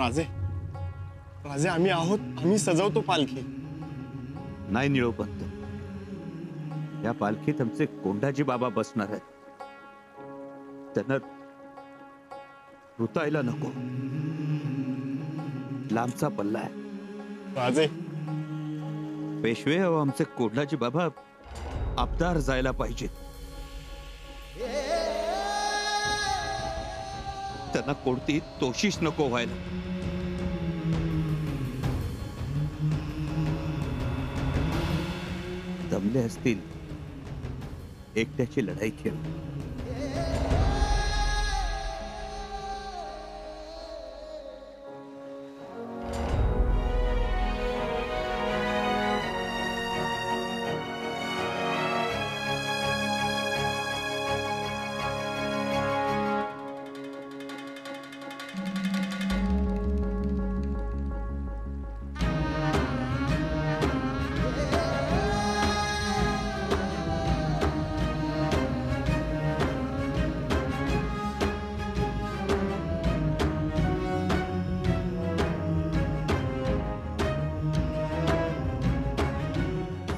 राजे राजे आम्ही आहोत, आम्ही सजवतो पालखी. नाही निळोपंत, या पालखीत आमचे कोंडाजी बाबा बसणार आहेत. त्यांना रुतायला नको. लांबचा पल्ला आहे राजे. पेशवे आमचे कोंडाजी बाबा आबदार जायला पाहिजेत. त्यांना कोणती तोशीच नको व्हायला. दमले असतील एकट्याची लढाई खेळ.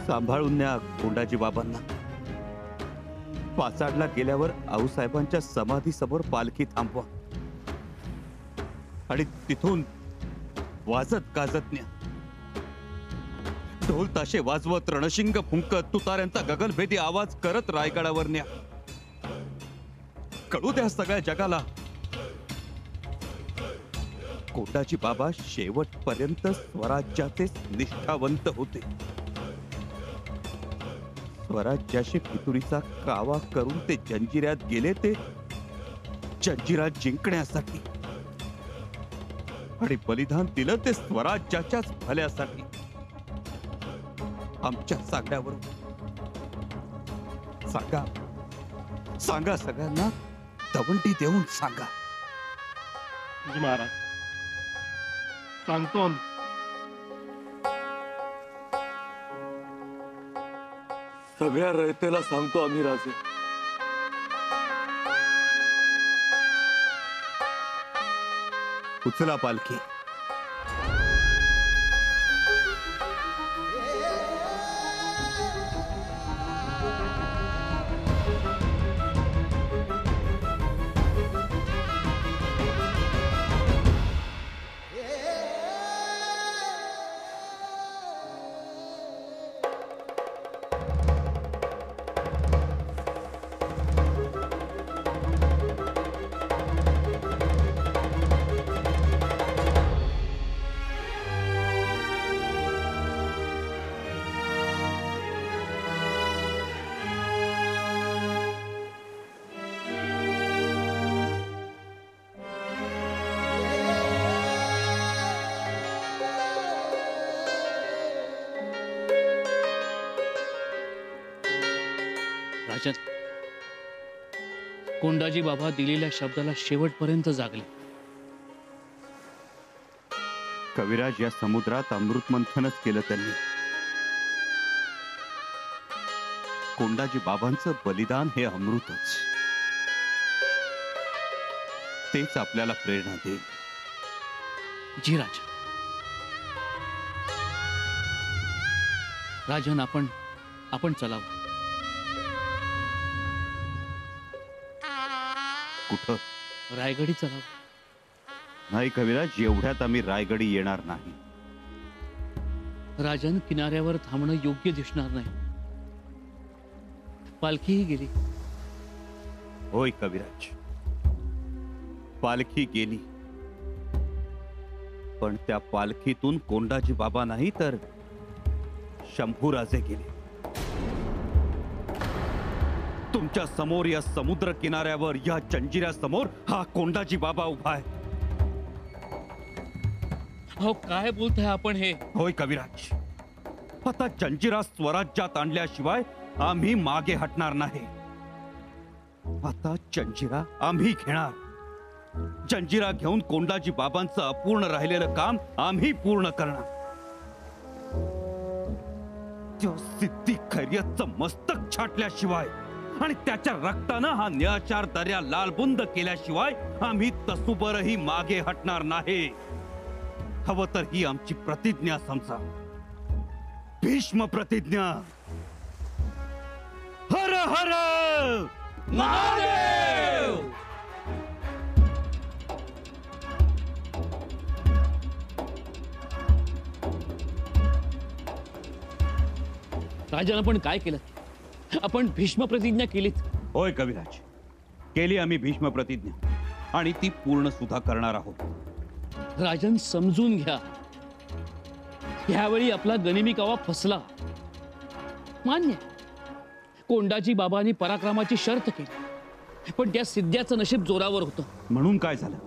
सांभाळून न्या कोंडाजी बाबांना. पाचाडला गेल्यावर आऊसाहेबांच्या समाधी समोर पालखी थांबवा आणि तिथून वाजत गाजत न्या. ढोल ताशे वाजवत रणशिंग फुंकत तुतार्यांचा गगनभेदी आवाज करत रायगडावर न्या. कळू द्या सगळ्या जगाला, कोंडाजी बाबा शेवटपर्यंत स्वराज्याचे निष्ठावंत होते. स्वराज्याशी फितुरीचा कावा करून ते जंजिऱ्यात गेले, ते जंजिरा जिंकण्यासाठी, आणि बलिदान दिलं ते स्वराज्याच्याच भल्यासाठी. आमच्या सांगण्यावरून सांगा, सांगा सगळ्यांना, दवंडी देऊन सांगा. महाराज सांगतो. सगळ्या रयतेला सांगतो आम्ही राजे. उचला पालखी. कोंडाजी बाबा दिलेल्या शब्दाला शेवटपर्यंत जागले. कविराज, या समुद्रात अमृत मंथनच केलं त्यांनी. कोंडाजी बाबांचं बलिदान हे अमृतच. तेच आपल्याला प्रेरणा देईल. जी राजा. राजन, आपण चलावं. कुठं? रायगडी चलावं. नाही कविराज, एवढ्यात आम्ही रायगडी येणार नाही. राजन, किनाऱ्यावर थांबणं योग्य दिसणार नाही. पालखीही गेली. होय कविराज, पालखी गेली, पण त्या पालखीतून कोंडाजी बाबा नाही तर शंभूराजे गेले. तुमच्या समोर या समुद्र किनाऱ्यावर, या जंजिऱ्या समोर हा कोंडाजी बाबा उभा आहे. हो, काय बोलताय आपण हे? होय कविराज, आता जंजिरा स्वराज्यात आणल्याशिवाय आम्ही मागे हटणार नाही. आता जंजिरा आम्ही घेणार. जंजिरा घेऊन कोंडाजी बाबांचं अपूर्ण राहिलेलं काम आम्ही पूर्ण करणार. त्या सिद्धी खैरियतचं मस्तक छाटल्याशिवाय आणि त्याच्या रक्तानं हा निळाचार दर्या लालबुंद केल्याशिवाय आम्ही तसूबरही मागे हटणार नाही. हवं तर ही आमची प्रतिज्ञा समजा. भीष्म प्रतिज्ञा. हर हर महादेव. राजन, आपण काय केलं? आपण भीष्म प्रतिज्ञा केलीत. होय कविराज, केली आम्ही भीष्म प्रतिज्ञा आणि ती पूर्ण सुद्धा करणार आहोत. राजन, समजून घ्या, ह्यावेळी आपला गनिमी कावा फसला. मान्य, कोंडाजी बाबांनी पराक्रमाची शर्त केली, पण त्या सिद्ध्याचं नशीब जोरावर होतं. म्हणून काय झालं?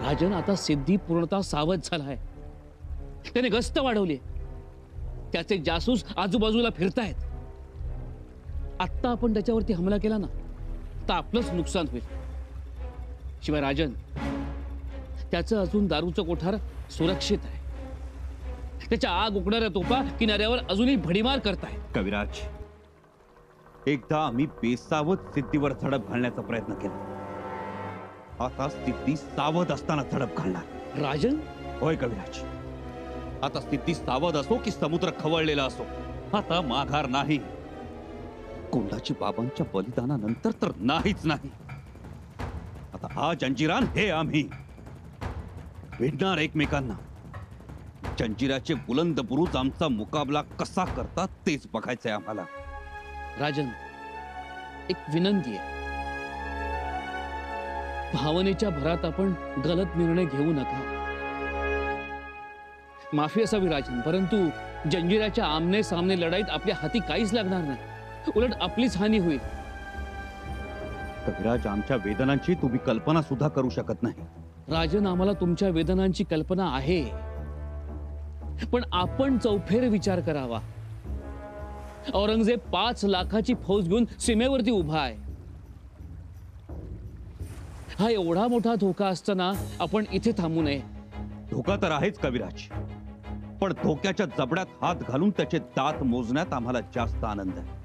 राजन, आता सिद्धी पूर्णतः सावध झालाय. त्याने गस्त वाढवली. त्याचे जासूस आजूबाजूला फिरतायत. आत्ता आपण त्याच्यावरती हमला केला ना, तर आपलंच नुकसान होईल. शिवाय राजन, त्याचं अजून दारूचं कोठार सुरक्षित आहे. त्याच्या आग उकणाऱ्या तोफा किनाऱ्यावर अजूनही भडीमार करतायत. कविराज, एकदा आम्ही बेसावध सिद्धीवर झडप घालण्याचा प्रयत्न केला. आता सिद्धी सावध असताना झडप घालणार. राजन, होय कविराज, आता सिद्धी सावध असो की समुद्र खवळलेला असो, आता माघार नाही. कोंडाजी बाबांच्या बलिदानानंतर तर नाहीच नाही. आता हा जंजीरान हे आम्ही भिडणार एकमेकांना. जंजिराचे बुलंद बुरुज आमचा मुकाबला कसा करतात तेच बघायचंय आम्हाला. राजन, एक विनंती आहे. भावनेच्या भरात आपण गलत निर्णय घेऊ नका. माफी असावी राजन, परंतु जंजिराच्या आमने सामने लढाईत आपल्या हाती काहीच लागणार नाही. उलट आपलीच हानी होईल. कविराज, आमच्या वेदनांची तुम्ही कल्पना सुद्धा करू शकत नाही. राजन, आम्हाला तुमच्या वेदनांची कल्पना आहे, पण आपण चौफेर विचार करावा. औरंगजेब 5 लाखाची फौज घेऊन सीमेवरती उभा आहे. हा एवढा मोठा धोका असताना आपण इथे थांबू नये. धोका तर आहेच कविराज, पण धोक्याच्या जबड्यात हात घालून त्याचे दात मोजण्यात आम्हाला जास्त आनंद आहे.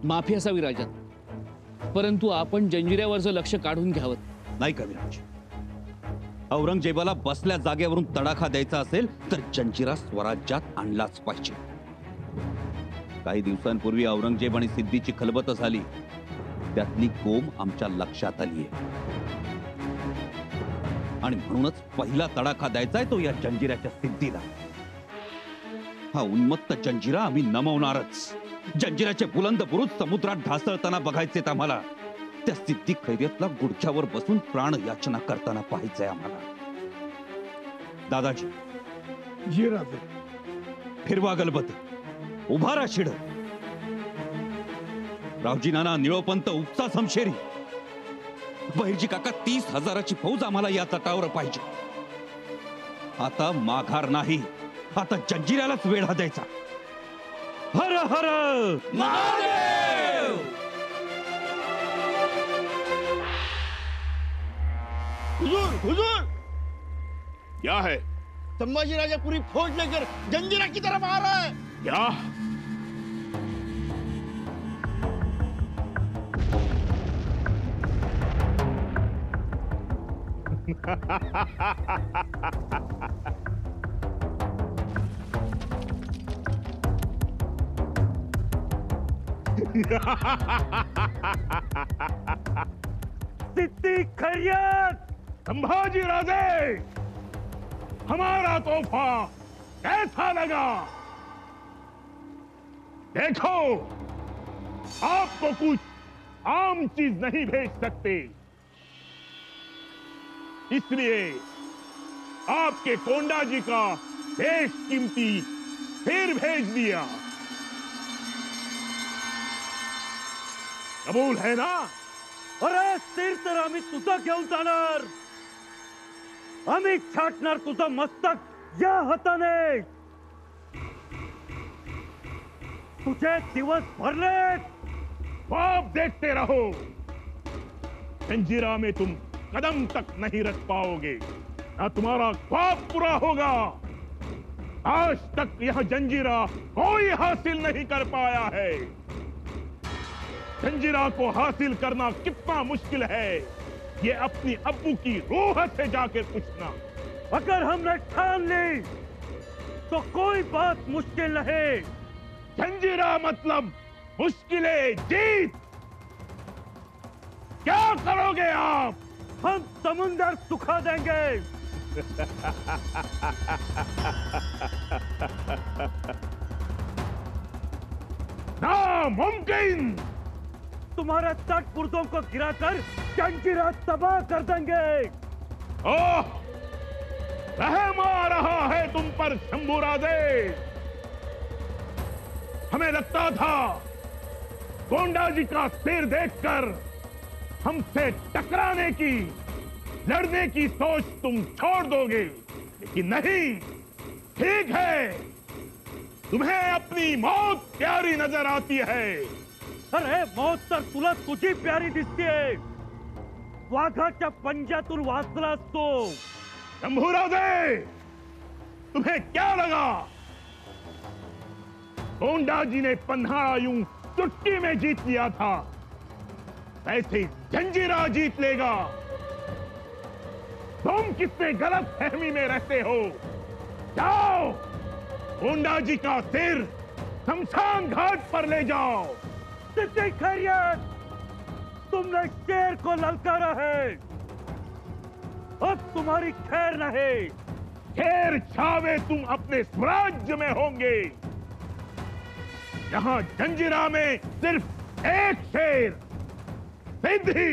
माफी असावी राजन, परंतु आपण जंजिऱ्यावरचं लक्ष काढून घ्यावं. नाही कविराज, औरंगजेबाला बसल्या जागेवरून तडाखा द्यायचा असेल तर जंजिरा स्वराज्यात आणलाच पाहिजे. काही दिवसांपूर्वी औरंगजेब आणि सिद्धीची खलबत झाली, त्यातली गोम आमच्या लक्षात आली आहे. आणि म्हणूनच पहिला तडाखा द्यायचाय तो या जंजिऱ्याच्या सिद्धीला. हा उन्मत्त जंजिरा आम्ही नमवणारच. जंजिराचे बुलंद बुरुज समुद्रात ढासळताना बघायचेत आम्हाला. त्या सिद्धी खैरियतला गुडघ्यावर बसून प्राण याचना करताना पाहायचंय आम्हाला. दादाजी, जी राजे. फिरवा गलबत, उभारा शिड. रावजी नाना, निळोपंत, उपसा समशेरी, बहिर्जी काका, 30,000ची फौज आम्हाला या तटावर पाहिजे. आता माघार नाही. आता जंजिऱ्यालाच वेढा द्यायचा. हर हर महादेव. हुजूर, हुजूर, क्या है? संभाजी राजा पूरी फौज लेकर जंजीरा की तरफ आ रहा है. क्या? सिद्धी खैरियत. संभाजी राजे, हमारा तोहफा कैसा लगा? देखो, आपको कुछ आम चीज नहीं भेज सकते, इसलिए आपके कोंडा जी का बेशकीमती फिर भेज दिया. कबूल है ना? अरे सिर तर आम्ही तुझा घेऊन जाणार. आम्ही छाटणार तुझं मस्तक या हाताने. तुझे दिवस भरले. ख्वाब देखते रहो. जंजीरा में तुम कदम तक नहीं रख पाओगे, ना तुम्हारा ख्वाब पूरा होगा. आज तक यह जंजीरा कोई हासिल नहीं कर पाया है. जंजीरा को हासिल करना कितना मुश्किल है, ये अपनी अब्बू की रूह से जाकर पूछना. अगर हमने ठान ली तो कोई बात मुश्किल नहीं। जंजीरा मतलब मुश्किलें जीत। क्या करोगे आप? हम समुंदर सुखा देंगे। नामुमकिन। तुम्हारे तटपुरुषों को गिराकर जंजीरा तबाह कर देंगे। ओह, रहम आ रहा है तुम पर शंभूराजे। हमें लगता था गोंडा जी का सिर देखकर हमसे टकराने की, लड़ने की सोच तुम छोड़ दोगे, लेकिन नहीं। ठीक है, तुम्हें अपनी मौत प्यारी नजर आती है। अरे मौत तर तुला तुझी प्यारी दिसते। वाघाच्या पंजातून वाचलास तो। शंभूराजे, तुम्हें क्या लगा गोंडा जी ने पन्हाड़ा यूं चुटकी में जीत लिया था, ऐसे जंजीरा जीत लेगा? तुम कितने गलत फहमी में रहते हो। जाओ, गोंडा जी का सिर शमशान घाट पर ले जाओ। सिद्धि खैरियत, तुमने शेर को ललकारा है, अब तुम्हारी खैर नहीं। शेर छावे तुम अपने स्वराज्य में होंगे। यहां जंजीरा में सिर्फ एक शेर, सिद्धि।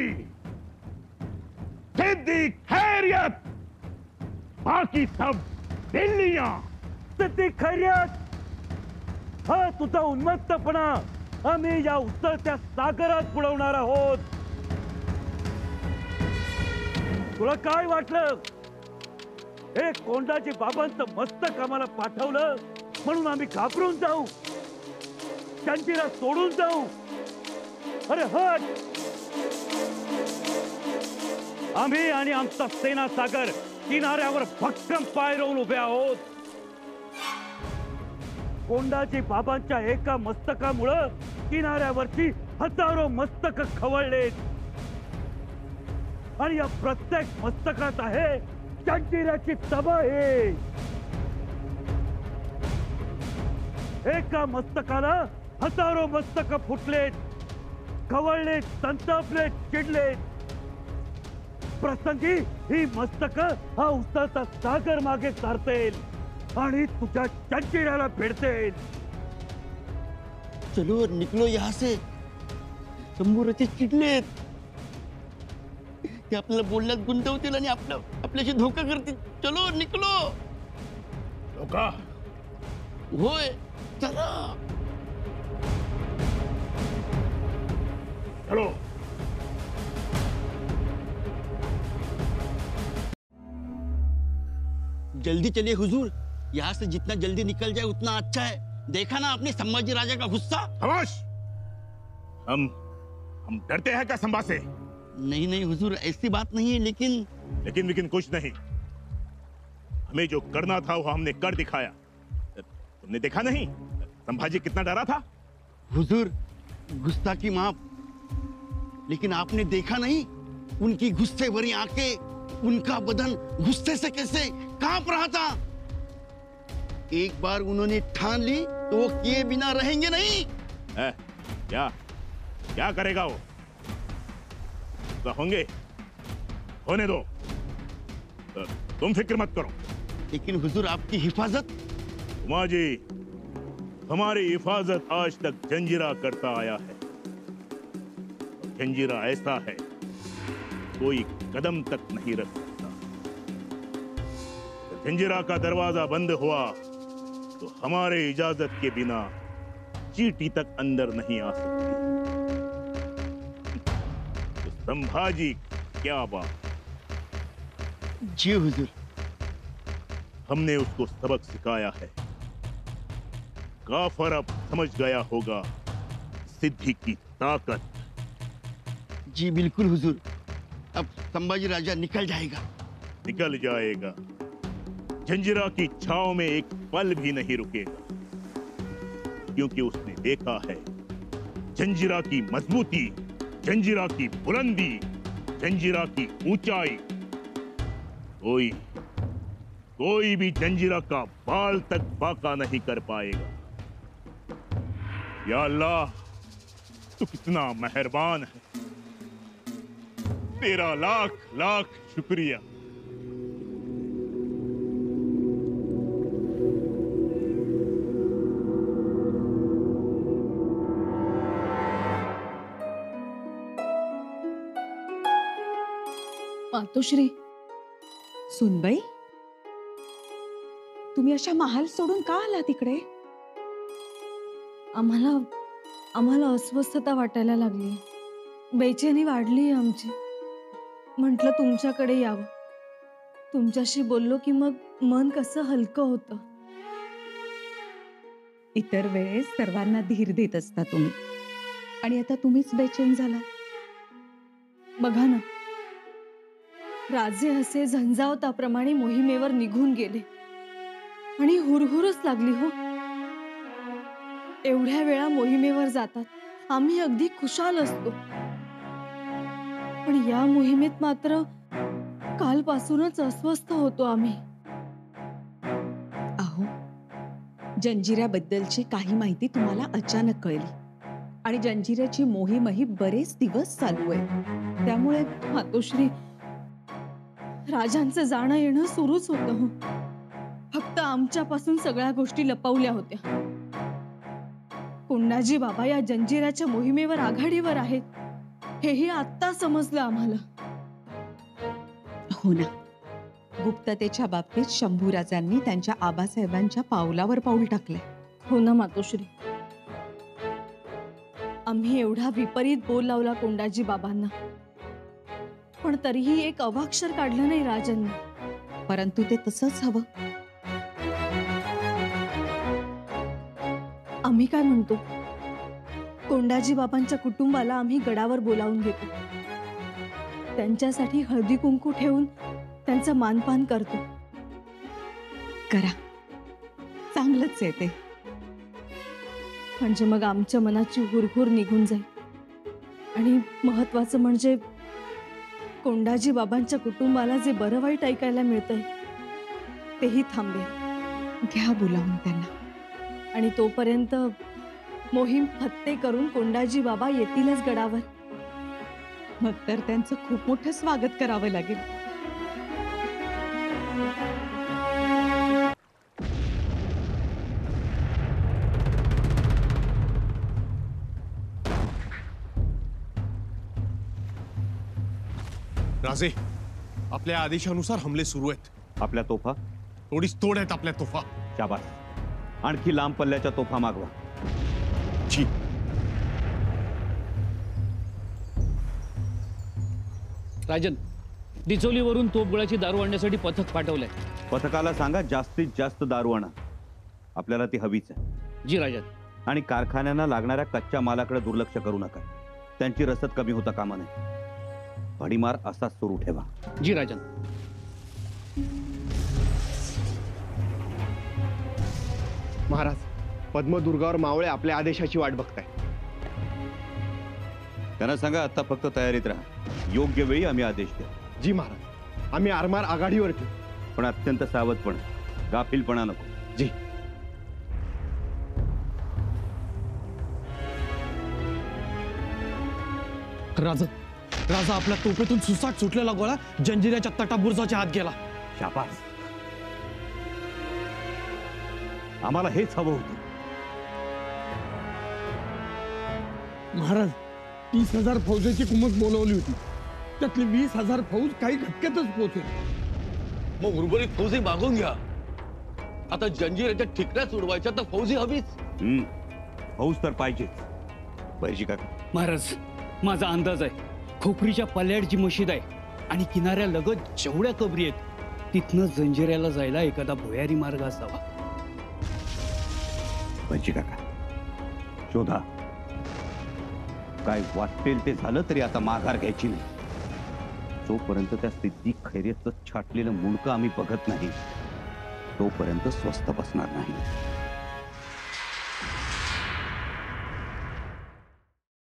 सिद्धि खैरियत, बाकी सब दिल्लियां। सिद्धि खैरियत, हा तुझा उन्मत्तपणा आम्ही या उतरत्या सागरात बुडवणार आहोत। तुला काय वाटलं? हे कोंडाजी बाबांचं मस्तक आम्हाला पाठवलं म्हणून आम्ही घाबरून जाऊ, जंजीरा सोडून जाऊ? अरे हट! आम्ही आणि आमचा सेना सागर किनाऱ्यावर भक्कम पाय रोवून उभे आहोत। कोंडाजी बाबांच्या एका मस्तकामुळं किनाऱ्यावरची हजारो मस्तक खवळलेत आणि या प्रत्येक मस्तकात आहे जंजीराची तबाही। एका मस्तकाला हजारो मस्तक फुटलेत, खवळलेत, संतापलेत, चिडलेत। प्रसंगी ही मस्तक हा उसाचा सागर मागे सारतेल आणि तुझ्या जंजीराला भिडतेल। चलो निकलो यहाँ से। शंभूराजे चिडलेत, ते आपल्याला बोलण्यात गुंतवतील आणि आपल्याशी धोका करतील। चलो निकलो। धोका? होय, चला। चलो। जल्दी चलिए हुजूर, यहाँ से जितना जल्दी निकल जाए उतना अच्छा है। देखा ना आपने संभाजी राजा का गुस्सा। खामोश! हम डरते हैं क्या संभा से? नहीं नहीं हुजूर, ऐसी बात नहीं है, लेकिन लेकिन कुछ नहीं। हमें जो करना था वो हमने कर दिखाया। तुमने देखा नहीं संभाजी कितना डरा था? हुजूर, गुस्सा की माफ, लेकिन आपने देखा नहीं उनकी गुस्से भरी आंखें, उनका बदन गुस्से से कैसे कांप रहा था। एक बार उन्होंने ठान ली तो वो किए बिना रहेंगे नहीं। क्या करेगा वो? तो होंगे, होने दो। तुम फिक्र मत करो। लेकिन हुजूर, आपकी हिफाजत? उमा जी, हमारी हिफाजत आज तक जंजीरा करता आया है। जंजीरा ऐसा है, कोई कदम तक नहीं रख सकता। जंजीरा का दरवाजा बंद हुआ तो हमारे इजाजत के बिना चींटी तक अंदर नहीं आ सकती। तो संभाजी, क्या बात। जी हुजूर। हमने उसको सबक सिखाया है। काफर अब समझ गया होगा सिद्धि की ताकत। जी बिल्कुल हुजूर, अब संभाजी राजा निकल जाएगा। निकल जाएगा, जंजीरा की छाव में एक पल भी नहीं रुकेगा, क्योंकि उसने देखा है जंजीरा की मजबूती, जंजीरा की बुलंदी, जंजीरा की ऊंचाई। कोई भी जंजीरा का बाल तक बाका नहीं कर पाएगा। या अल्लाह, तू कितना मेहरबान है, तेरा लाख लाख शुक्रिया। मातोश्री, सुनबाई, तुम्ही अशा महाल सोडून का आला तिकडे? आम्हाला अस्वस्थता वाटायला लागली, बेचैनी वाढली आमची. म्हटलं तुमच्याकडे यावं. तुमच्याशी बोललो की मग मन कसं हलकं होतं. इतर वेळेस सर्वांना धीर देत असता तुम्ही, आणि आता तुम्हीच बेचैन झाला. बघा ना, राजे असे झंझावताप्रमाणे मोहिमेवर निघून गेले आणि हुरहुरच लागली हो. एवढ्या वेळा मोहिमेवर जातात, आम्ही अगदी खुशाल असतो, पण या मोहिमेत मात्र कालपासूनच अस्वस्थ होतो आम्ही. अहो, जंजिऱ्याबद्दलची काही माहिती तुम्हाला अचानक कळली, आणि जंजिऱ्याची मोहीमही बरेच दिवस चालू आहे. त्यामुळे मातोश्री, राजांचं जाणं येणं सुरूच होतं हो. फक्त आमच्यापासून सगळ्या गोष्टी लपवल्या होत्या. कोंडाजी बाबा या जंजिऱ्याच्या मोहिमेवर आघाडीवर आहेत, हेही आत्ता समजलं आम्हाला. हो ना, गुप्ततेच्या बाबतीत शंभूराजांनी त्यांच्या आबासाहेबांच्या पावलावर पाऊल टाकलंय. हो ना मातोश्री, आम्ही एवढा विपरीत बोल लावला कोंडाजी बाबांना, पण तरीही एक अवाक्षर काढलं नाही राजांनी. परंतु ते तसंच हवं. आम्ही काय म्हणतो, कोंडाजी बाबांच्या कुटुंबाला आम्ही गडावर बोलावून घेतो, त्यांच्यासाठी हळदी कुंकू ठेवून त्यांचा मानपान करतो. करा, चांगलंच आहे ते. म्हणजे मग आमच्या मनाची हुरहुर निघून जाईल, आणि महत्वाचं म्हणजे कोंडाजी बाबांच्या कुटुंबाला जे बरं वाईट ऐकायला मिळतंय तेही थांबेल. घ्या बोलावून त्यांना. आणि तोपर्यंत मोहीम फत्ते करून कोंडाजी बाबा येतीलच गडावर. मग तर त्यांचं खूप मोठं स्वागत करावं लागेल. राजे, आपल्या आदेशानुसार हमले सुरू आहेत. आपल्या तोफा थोडीच तोड आहेत आपल्या तोफा. शाबास, आणखी लांब पल्ल्याच्या तोफा मागवा. जी. राजन, डिचोलीवरून तोफगोळ्याची दारू आणण्यासाठी पथक पाठवलंय. पथकाला सांगा जास्तीत जास्त दारू आणा, आपल्याला ती हवीच आहे. जी राजन. आणि कारखान्यांना लागणाऱ्या कच्च्या मालाकडे दुर्लक्ष करू नका. त्यांची रसद कमी होता कामा नये. भडीमार असाच सुरू ठेवा. जी राजन. महाराज, पद्मदुर्गावर मावळे आपल्या आदेशाची वाट बघताय. त्यांना सांगा आता फक्त तयारीत राहा. योग्य वेळी आम्ही आदेश देऊ. जी महाराज, आम्ही आरमार आघाडीवर ठेवू. पण अत्यंत सावधपणे, गाफीलपणा नको. जी. राजा आपल्या तोफेतून सुसाट सुटलेला गोळा जंजिऱ्याच्या तटाबुर्जाच्या हात गेला. शाबास, आम्हाला हेच हवं होतं. महाराज, 30,000 फौजेची कुमक बोलवली होती, त्यातली 20,000 फौज काही घटक्यातच पोहोचेल. मग उर्वरित फौजी मागून घ्या. आता जंजिऱ्याच्या ठिकऱ्या सोडवायच्या तर फौजी हवीच. फौज तर पाहिजेच. पाहिजे का महाराज, माझा अंदाज आहे, खोपरीच्या पल्याड जी मशीद आहे आणि किनाऱ्यालगत जेवढ्या कबरी आहेत तिथनं जंजिऱ्याला जायला एखादा भुयारी मार्ग असावा. पाहिजे काका, शोधा. काय वाटेल ते झालं तरी आता माघार घ्यायची नाही. जोपर्यंत त्या सिद्धी खैरेचं छाटलेलं मुंडकं आम्ही बघत नाही तोपर्यंत स्वस्थ बसणार नाही.